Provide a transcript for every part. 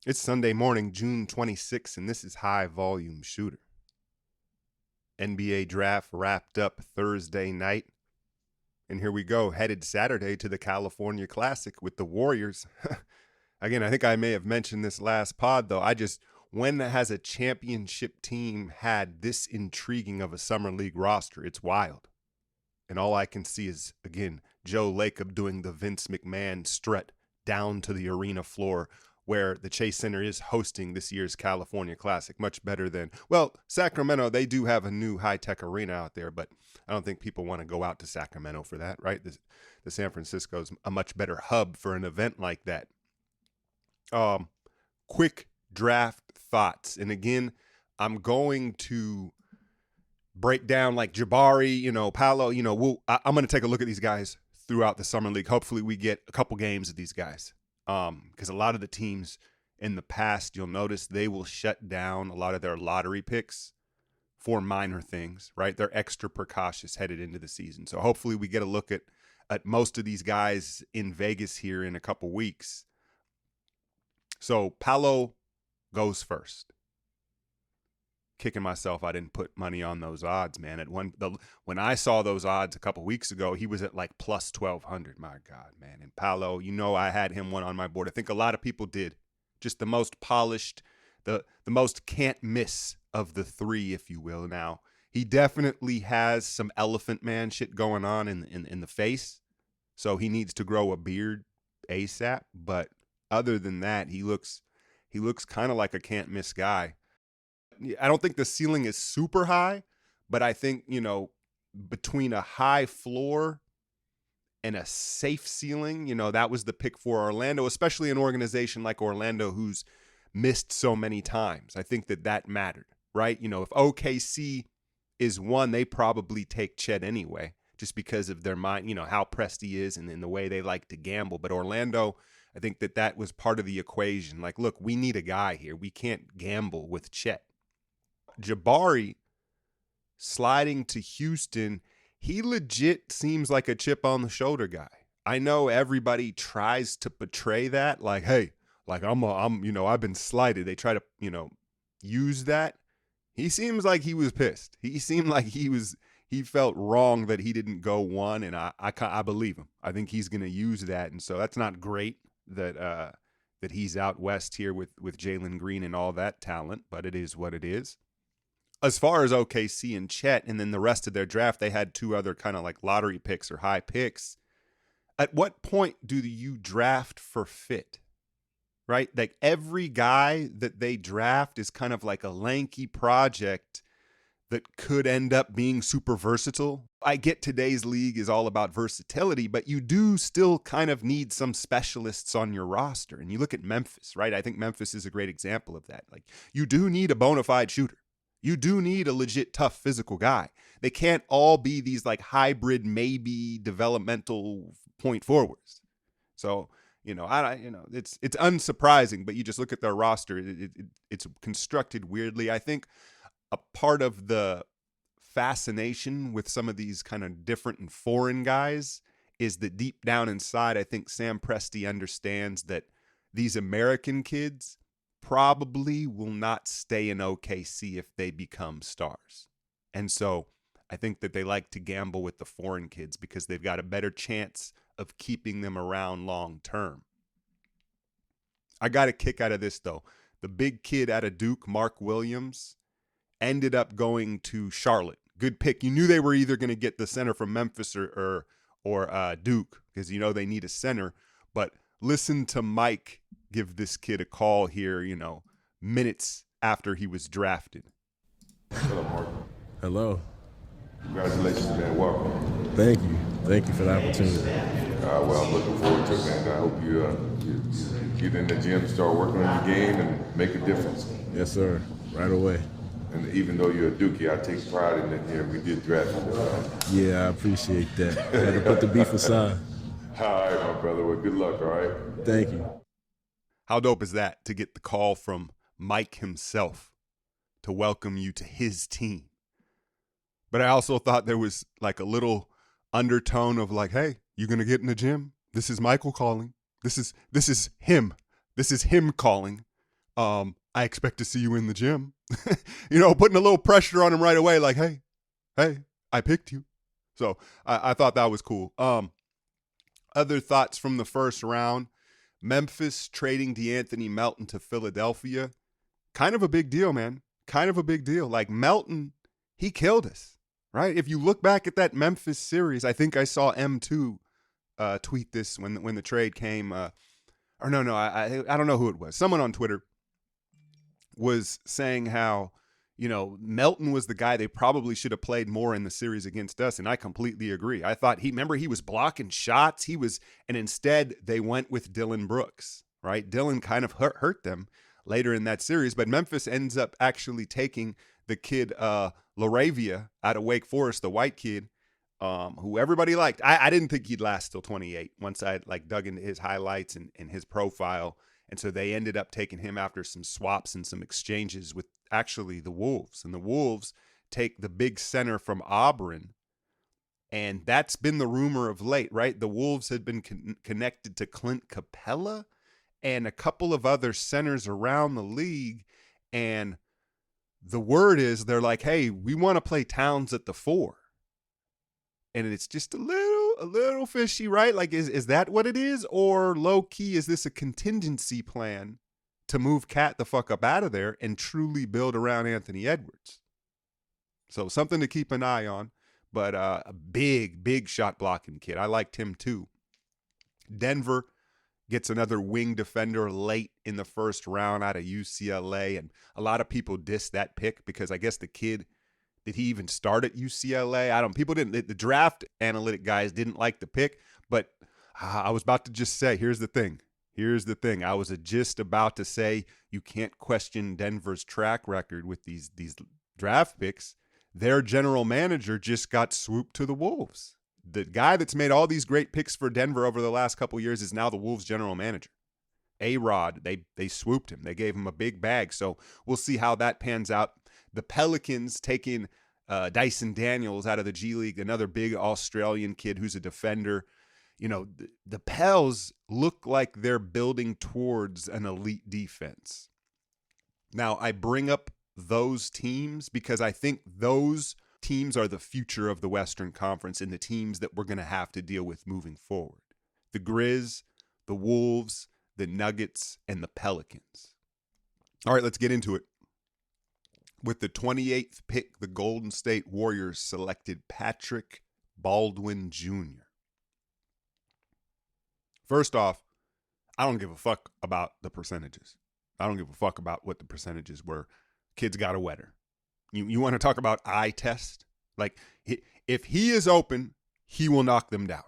It's Sunday morning, June 26th, and this is High Volume Shooter. NBA draft wrapped up Thursday night. And here we go, headed Saturday to the California Classic with the Warriors. Again, I think I may have mentioned this last pod, though. When has a championship team had this intriguing of a Summer League roster? It's wild. And all I can see is, again, Joe Lacob doing the Vince McMahon strut down to the arena floor where the Chase Center is hosting this year's California Classic. Much better than, well, Sacramento, they do have a new high-tech arena out there, but I don't think people want to go out to Sacramento for that, right? The San Francisco's a much better hub for an event like that. Quick draft thoughts. And again, I'm going to break down like Jabari, Paolo, I'm going to take a look at these guys throughout the Summer League. Hopefully we get a couple games of these guys. Because a lot of the teams in the past, you'll notice they will shut down a lot of their lottery picks for minor things, right? They're extra precautious headed into the season. So hopefully we get a look at most of these guys in Vegas here in a couple weeks. So Paolo goes first. Kicking myself I didn't put money on those odds, man. When I saw those odds a couple weeks ago, he was at like plus 1,200. My God, man. And Paolo, I had him one on my board. I think a lot of people did. Just the most polished, the most can't miss of the three, if you will. Now, he definitely has some elephant man shit going on in the face. So he needs to grow a beard ASAP. But other than that, he looks kind of like a can't miss guy. I don't think the ceiling is super high, but I think, between a high floor and a safe ceiling, that was the pick for Orlando, especially an organization like Orlando who's missed so many times. I think that mattered, right? If OKC is one, they probably take Chet anyway, just because of their mind, how pressed he is and the way they like to gamble. But Orlando, I think that was part of the equation. Like, look, we need a guy here. We can't gamble with Chet. Jabari sliding to Houston, he legit seems like a chip on the shoulder guy. I know everybody tries to portray that like, hey, like I've been slighted. They try to, use that. He seems like he was pissed. He seemed like he felt wrong that he didn't go one, and I believe him. I think he's going to use that, and so that's not great that he's out west here with Jalen Green and all that talent, but it is what it is. As far as OKC and Chet, and then the rest of their draft, they had two other kind of like lottery picks or high picks. At what point do you draft for fit? Right? Like every guy that they draft is kind of like a lanky project that could end up being super versatile. I get today's league is all about versatility, but you do still kind of need some specialists on your roster. And you look at Memphis, right? I think Memphis is a great example of that. Like you do need a bona fide shooter. You do need a legit tough physical guy. They can't all be these like hybrid, maybe developmental point forwards. So, it's unsurprising, but you just look at their roster. It's constructed weirdly. I think a part of the fascination with some of these kind of different and foreign guys is that deep down inside, I think Sam Presti understands that these American kids probably will not stay in OKC if they become stars. And so I think that they like to gamble with the foreign kids because they've got a better chance of keeping them around long term. I got a kick out of this, though. The big kid out of Duke, Mark Williams, ended up going to Charlotte. Good pick. You knew they were either going to get the center from Memphis or Duke because, they need a center. But listen to Mike give this kid a call here, minutes after he was drafted. Hello, Mark. Hello. Congratulations, man. Welcome. Thank you. Thank you for the opportunity. Well, I'm looking forward to it, man. I hope you get in the gym, start working on your game, and make a difference. Yes, sir. Right away. And even though you're a Dookie, I take pride in that. Yeah, we did draft you. Yeah, I appreciate that. I had to put the beef aside. All right, my brother. Well, good luck, all right? Thank you. How dope is that to get the call from Mike himself to welcome you to his team? But I also thought there was like a little undertone of like, hey, you going to get in the gym? This is Michael calling. This is him. This is him calling. I expect to see you in the gym. Putting a little pressure on him right away, like, hey, I picked you. So I thought that was cool. Other thoughts from the first round: Memphis trading DeAnthony Melton to Philadelphia. Kind of a big deal, man. Kind of a big deal. Like, Melton, he killed us, right? If you look back at that Memphis series, I think I saw M2 tweet this when the trade came. I don't know who it was. Someone on Twitter was saying how, Melton was the guy they probably should have played more in the series against us, and I completely agree. I thought he was blocking shots. And instead they went with Dylan Brooks, right? Dylan kind of hurt them later in that series, but Memphis ends up actually taking the kid Laravia out of Wake Forest, the white kid, who everybody liked. I didn't think he'd last till 28 once I dug into his highlights and his profile. And so they ended up taking him after some swaps and some exchanges with actually the Wolves. And the Wolves take the big center from Auburn. And that's been the rumor of late, right? The Wolves had been connected to Clint Capella and a couple of other centers around the league. And the word is they're like, hey, we want to play Towns at the 4. And it's just a little fishy, right? Like, is that what it is? Or low key, is this a contingency plan to move Cat the fuck up out of there and truly build around Anthony Edwards? So something to keep an eye on, but a big shot blocking kid. I liked him too. Denver gets another wing defender late in the first round out of UCLA. And a lot of people diss that pick because I guess the kid, did he even start at UCLA? People didn't, the draft analytic guys didn't like the pick, but I was about to just say, here's the thing. I was just about to say, you can't question Denver's track record with these draft picks. Their general manager just got swooped to the Wolves. The guy that's made all these great picks for Denver over the last couple of years is now the Wolves general manager. A-Rod, they swooped him. They gave him a big bag. So we'll see how that pans out. The Pelicans taking Dyson Daniels out of the G League, another big Australian kid who's a defender. The Pels look like they're building towards an elite defense. Now, I bring up those teams because I think those teams are the future of the Western Conference and the teams that we're going to have to deal with moving forward. The Grizz, the Wolves, the Nuggets, and the Pelicans. All right, let's get into it. With the 28th pick, the Golden State Warriors selected Patrick Baldwin Jr. First off, I don't give a fuck about the percentages. I don't give a fuck about what the percentages were. Kids got a wetter. You want to talk about eye test? Like, if he is open, he will knock them down.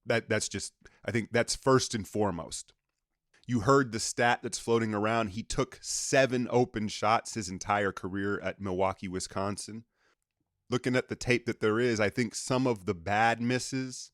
That's just, I think that's first and foremost. You heard the stat that's floating around. He took 7 open shots his entire career at Milwaukee, Wisconsin. Looking at the tape that there is, I think some of the bad misses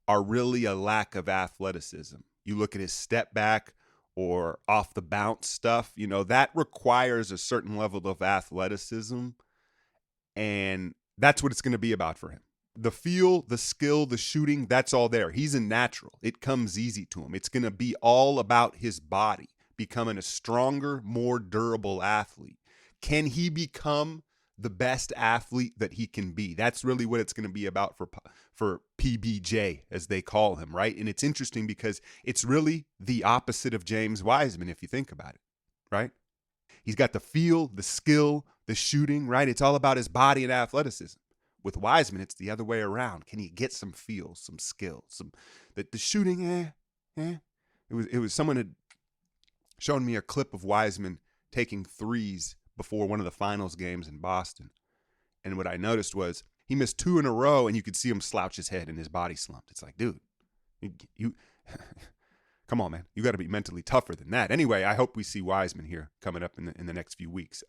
are really a lack of athleticism. You look at his step back or off the bounce stuff, that requires a certain level of athleticism. And that's what it's going to be about for him. The feel, the skill, the shooting, that's all there. He's a natural. It comes easy to him. It's going to be all about his body, becoming a stronger, more durable athlete. Can he become the best athlete that he can be? That's really what it's going to be about for PBJ, as they call him, right? And it's interesting because it's really the opposite of James Wiseman, if you think about it, right? He's got the feel, the skill, the shooting, right? It's all about his body and athleticism. With Wiseman, it's the other way around. Can he get some feel, some skill, the shooting? It was someone had shown me a clip of Wiseman taking threes before one of the finals games in Boston, and what I noticed was he missed 2 in a row, and you could see him slouch his head and his body slumped. It's like, dude, you come on, man, you got to be mentally tougher than that. Anyway, I hope we see Wiseman here coming up in the next few weeks.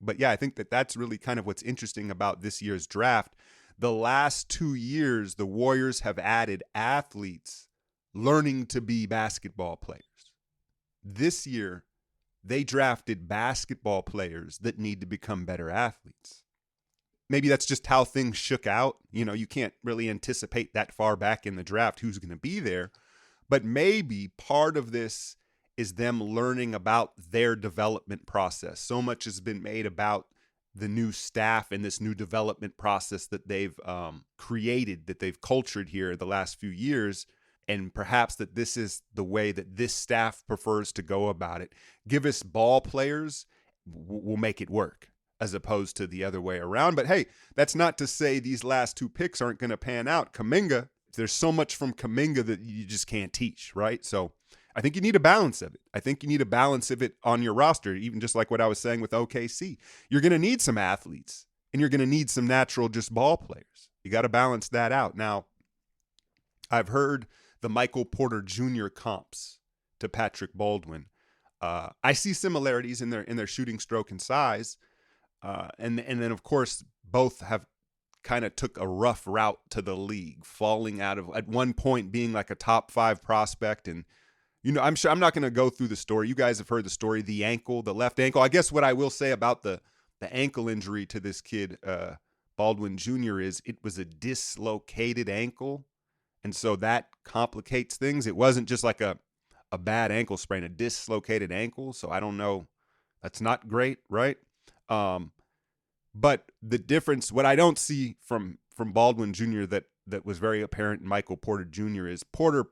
But yeah, I think that's really kind of what's interesting about this year's draft. The last 2 years, the Warriors have added athletes learning to be basketball players. This year, they drafted basketball players that need to become better athletes. Maybe that's just how things shook out. You can't really anticipate that far back in the draft who's going to be there. But maybe part of this is them learning about their development process. So much has been made about the new staff and this new development process that they've created, that they've cultured here the last few years. And perhaps that this is the way that this staff prefers to go about it. Give us ball players, we'll make it work, as opposed to the other way around. But hey, that's not to say these last 2 picks aren't going to pan out. Kuminga, there's so much from Kuminga that you just can't teach, right? So I think you need a balance of it. I think you need a balance of it on your roster, even just like what I was saying with OKC. You're going to need some athletes, and you're going to need some natural just ball players. You got to balance that out. Now, I've heard the Michael Porter Jr. comps to Patrick Baldwin. I see similarities in their shooting stroke and size. And then, of course, both have kind of took a rough route to the league, falling out of, at one point, being like a top 5 prospect. And, I'm sure I'm not going to go through the story. You guys have heard the story, the left ankle. I guess what I will say about the ankle injury to this kid, Baldwin Jr., is it was a dislocated ankle. And so that complicates things. It wasn't just like a bad ankle sprain, a dislocated ankle. So I don't know. That's not great, right? But the difference, what I don't see from Baldwin Jr. that was very apparent in Michael Porter Jr. is Porter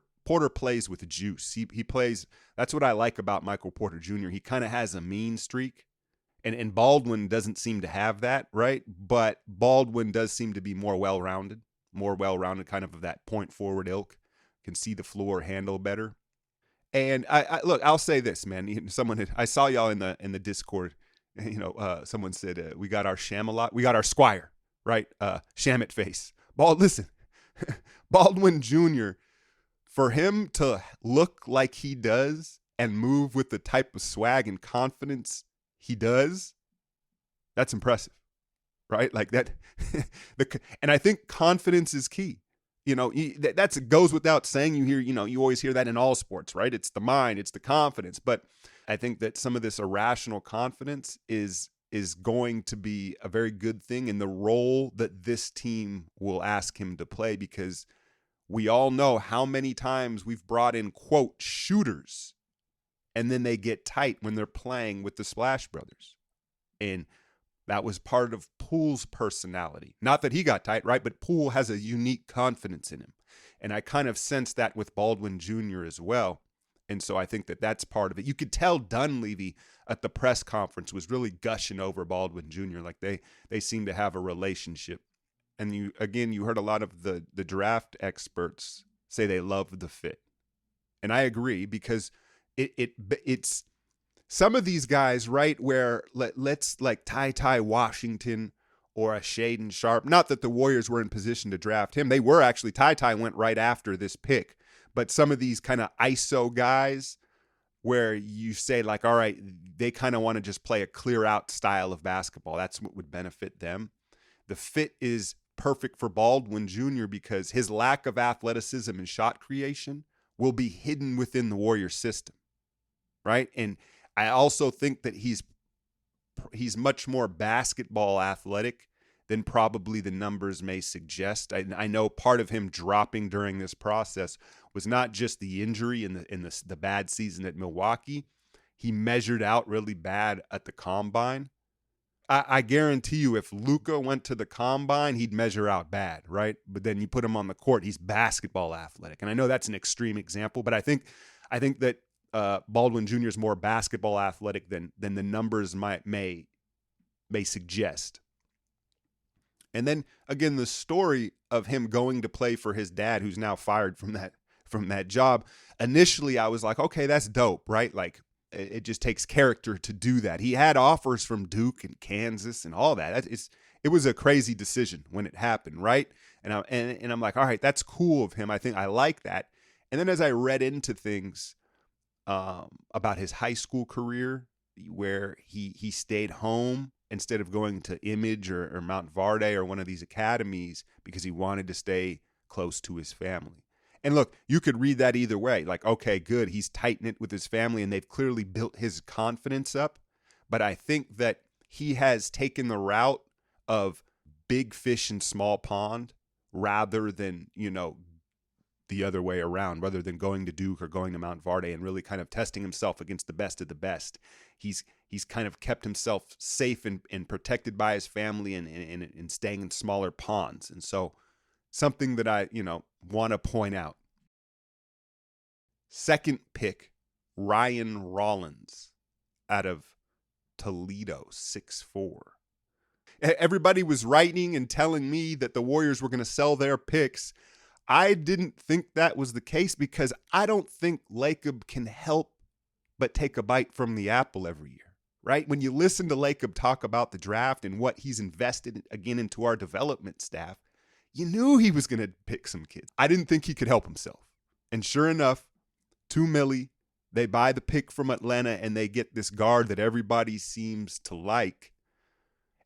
plays with juice. He plays. That's what I like about Michael Porter Jr. He kind of has a mean streak. And Baldwin doesn't seem to have that, right? But Baldwin does seem to be more well-rounded kind of that point forward ilk, can see the floor, handle better. And I look, I'll say this, man. I saw y'all in the Discord. Someone said we got our Shamalot, we got our Squire, right? Shamit face. Listen, Baldwin Jr., for him to look like he does and move with the type of swag and confidence he does, that's impressive. Right? Like that. And I think confidence is key. That goes without saying. You always hear that in all sports, right? It's the mind, it's the confidence. But I think that some of this irrational confidence is going to be a very good thing in the role that this team will ask him to play, because we all know how many times we've brought in, quote, shooters, and then they get tight when they're playing with the Splash Brothers. And that was part of Poole's personality. Not that he got tight, right? But Poole has a unique confidence in him. And I kind of sense that with Baldwin Jr. as well. And so I think that that's part of it. You could tell Dunleavy at the press conference was really gushing over Baldwin Jr. Like they seem to have a relationship. And you heard a lot of the draft experts say they love the fit. And I agree, because it's some of these guys, right, where let's like Ty Washington or a Shaedon Sharpe. Not that the Warriors were in position to draft him. They were actually. Ty went right after this pick. But some of these kind of ISO guys where you say like, all right, they kind of want to just play a clear out style of basketball. That's what would benefit them. The fit is perfect for Baldwin Jr. because his lack of athleticism and shot creation will be hidden within the Warrior system, right? And I also think that he's much more basketball athletic than probably the numbers may suggest. I know part of him dropping during this process was not just the injury in the bad season at Milwaukee. He measured out really bad at the combine. I guarantee you, if Luka went to the combine, he'd measure out bad, right? But then you put him on the court, he's basketball athletic. And I know that's an extreme example, but I think that Baldwin Jr. is more basketball athletic than the numbers may suggest. And then again, the story of him going to play for his dad, who's now fired from that job. Initially, I was like, okay, that's dope, right? Like, it just takes character to do that. He had offers from Duke and Kansas and all that. It was a crazy decision when it happened, right? And I'm like, all right, that's cool of him. I think I like that. And then as I read into things about his high school career, where he stayed home instead of going to Image or Mount Varde or one of these academies because he wanted to stay close to his family. And look, you could read that either way. Like, okay, good. He's tight-knit with his family, and they've clearly built his confidence up. But I think that he has taken the route of big fish in small pond rather than, the other way around, rather than going to Duke or going to Mount Varde and really kind of testing himself against the best of the best. He's kind of kept himself safe and protected by his family and staying in smaller ponds. And so something that I, want to point out. Second pick, Ryan Rollins out of Toledo, 6'4". Everybody was writing and telling me that the Warriors were going to sell their picks. I didn't think that was the case because I don't think Lacob can help but take a bite from the apple every year, right? When you listen to Lacob talk about the draft and what he's invested again into our development staff, you knew he was going to pick some kids. I didn't think he could help himself. And sure enough, $2 million, they buy the pick from Atlanta and they get this guard that everybody seems to like.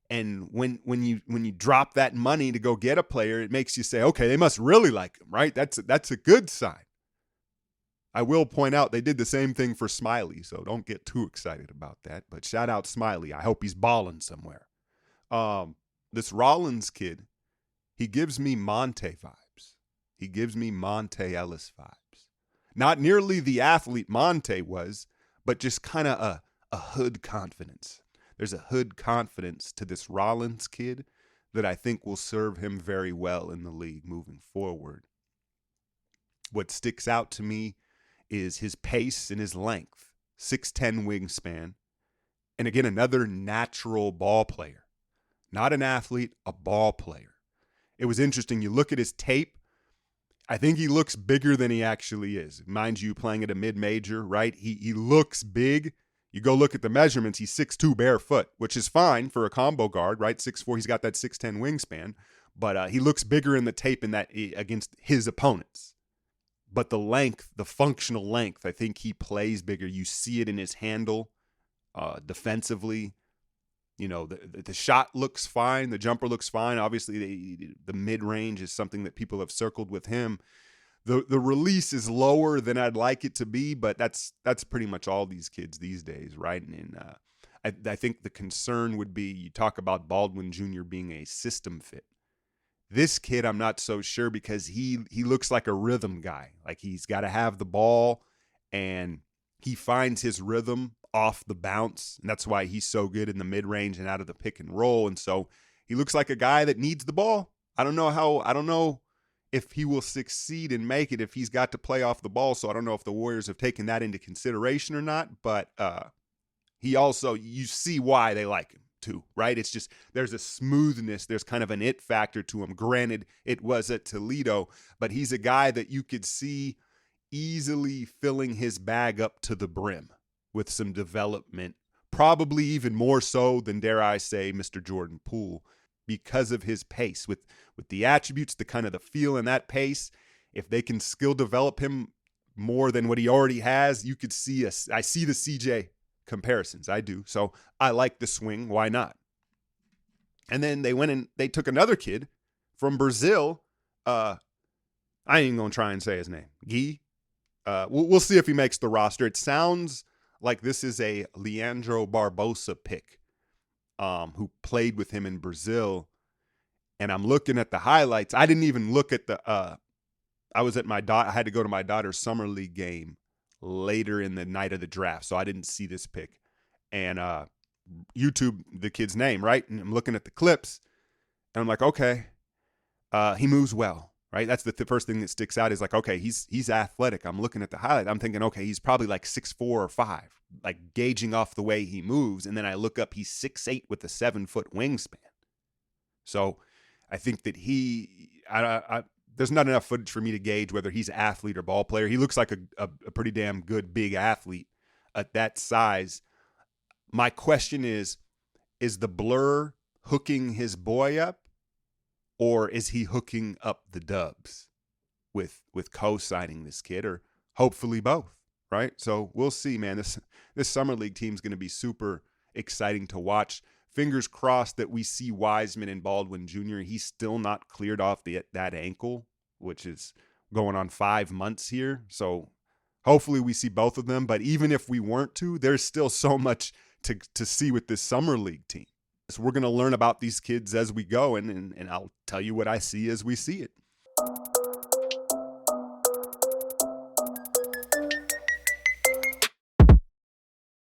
And when you drop that money to go get a player, it makes you say, okay, they must really like him, right? That's a good sign. I will point out they did the same thing for Smiley, so don't get too excited about that. But shout out Smiley. I hope he's balling somewhere. This Rollins kid, he gives me Monte vibes. He gives me Monte Ellis vibes. Not nearly the athlete Monte was, but just kind of a hood confidence. There's a hood confidence to this Rollins kid that I think will serve him very well in the league moving forward. What sticks out to me is his pace and his length, 6'10" wingspan, and again, another natural ball player. Not an athlete, a ball player. It was interesting. You look at his tape, I think he looks bigger than he actually is. Mind you, playing at a mid-major, right? He looks big. You go look at the measurements, he's 6'2", barefoot, which is fine for a combo guard, right? 6'4", he's got that 6'10" wingspan, but he looks bigger in the tape in that against his opponents. But the length, the functional length, I think he plays bigger. You see it in his handle defensively. The shot looks fine. The jumper looks fine. Obviously, the mid-range is something that people have circled with him. The release is lower than I'd like it to be, but that's pretty much all these kids these days, right? And I think the concern would be, you talk about Baldwin Jr. being a system fit. This kid, I'm not so sure because he looks like a rhythm guy. Like he's got to have the ball, and he finds his rhythm off the bounce, and that's why he's so good in the mid-range and out of the pick and roll. And so he looks like a guy that needs the ball. I don't know if he will succeed and make it if he's got to play off the ball. So I don't know if the Warriors have taken that into consideration or not, but he also, you see why they like him too, right? It's just, there's a smoothness, there's kind of an it factor to him. Granted, it was at Toledo, but he's a guy that you could see easily filling his bag up to the brim with some development, probably even more so than, dare I say, Mr. Jordan Poole, because of his pace, with the attributes, the kind of the feel and that pace. If they can skill develop him more than what he already has, you could see I see the CJ comparisons. I do. So I like the swing. Why not? And then they went and they took another kid from Brazil. I ain't gonna try and say his name. Gui. We'll see if he makes the roster. It sounds like this is a Leandro Barbosa pick, who played with him in Brazil. And I'm looking at the highlights. I didn't even look at I had to go to my daughter's summer league game later in the night of the draft, so I didn't see this pick. And YouTube the kid's name, right? And I'm looking at the clips, and I'm like, okay, he moves well, right? That's the first thing that sticks out is like, okay, he's athletic. I'm looking at the highlight. I'm thinking, okay, he's probably like 6'4" or 5, like gauging off the way he moves. And then I look up, he's 6'8" with a 7-foot wingspan. So I think that there's not enough footage for me to gauge whether he's an athlete or ball player. He looks like a pretty damn good big athlete at that size. My question is the Blur hooking his boy up, or is he hooking up the Dubs with co-signing this kid, or hopefully both, right? So we'll see, man. This summer league team is going to be super exciting to watch. Fingers crossed that we see Wiseman and Baldwin Jr. He's still not cleared off that ankle, which is going on 5 months here. So hopefully we see both of them. But even if we weren't to, there's still so much to see with this summer league team. So we're going to learn about these kids as we go, and I'll tell you what I see as we see it.